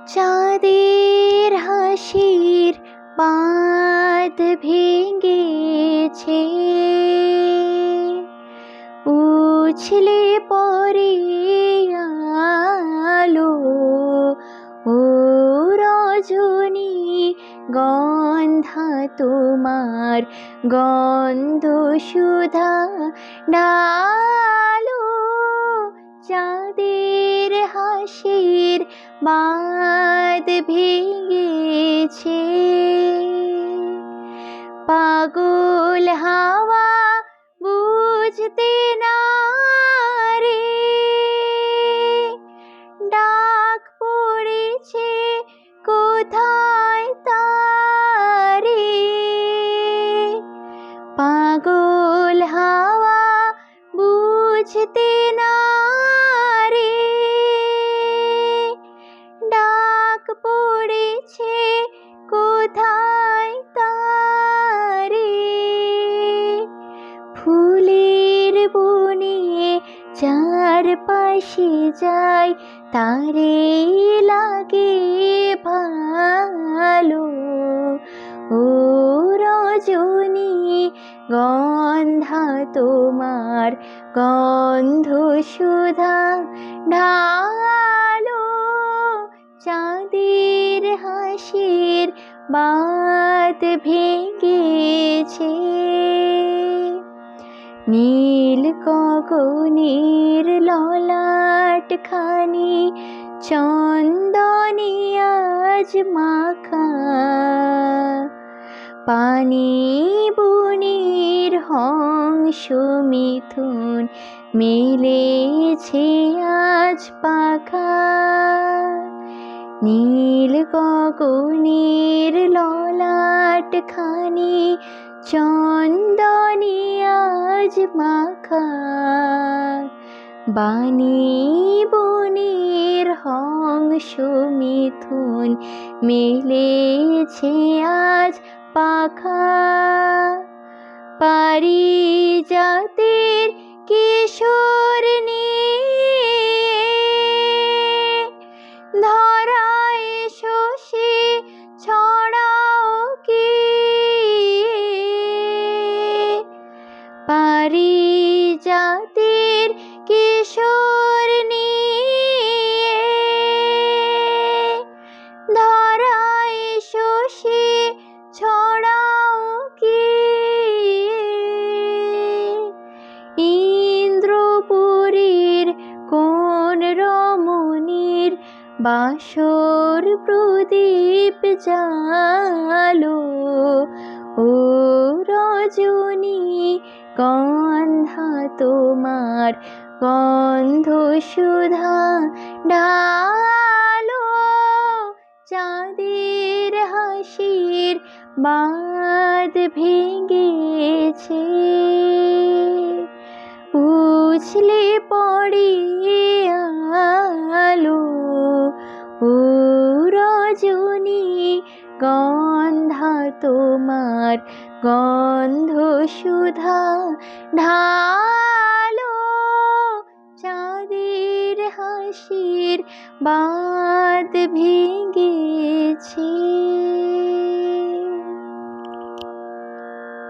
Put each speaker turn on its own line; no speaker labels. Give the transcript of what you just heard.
চাঁদের হাসির বাঁধ ভেঙেছে, উছলে পড়ে আলো। ও রজনী গন্ধা তোমার, গন্ধ সুধা ঢালো। চাঁদের হাসির বাঁধ ভেঙেছে, পাগল হাওয়া বুঝতে না রে, ডাক পড়েছে কোথায় তারে। পাগল হাওয়া বুঝতে না রে, ডাক পড়েছে কোথায় তারে। ফুলের বনে চারপাশে যাই, তারে লাগে ভালো। ও রজনী গন্ধা তোমার, গন্ধ সুধা ঢালো। চাঁদের হাসির বাঁধ ভেঙেছে, নীল গগনের ললাট খানি চন্দনে আজ মাখা। পানি বুনির হংস মিথুন মেলেছে আজ পাখা। নীল গগনের ললাট খানি চন্দনে আজ মাখা। বানি বনের হংস মিথুন মেলেছে আজ পাখা। পারিজাতের কিশোর নিয়ে ধরায় শশী ছড়াও কি। পারিজাতের কিশোর নিয়ে ধরায় শশী ছড়াও কি। ইন্দ্রপুরীর কোন রমণীর বাসর প্রদীপ জালো। ও রজনী গন্ধা তোমার, গন্ধ সুধা ঢালো। চাঁদের হাসির বাঁধ ভেঙেছে, উছলে পড়ে আলো। ও রজনী গন্ধা তোমার, গন্ধ সুধা ঢালো। চাঁদের হাসির বাঁধ ভেঙেছে।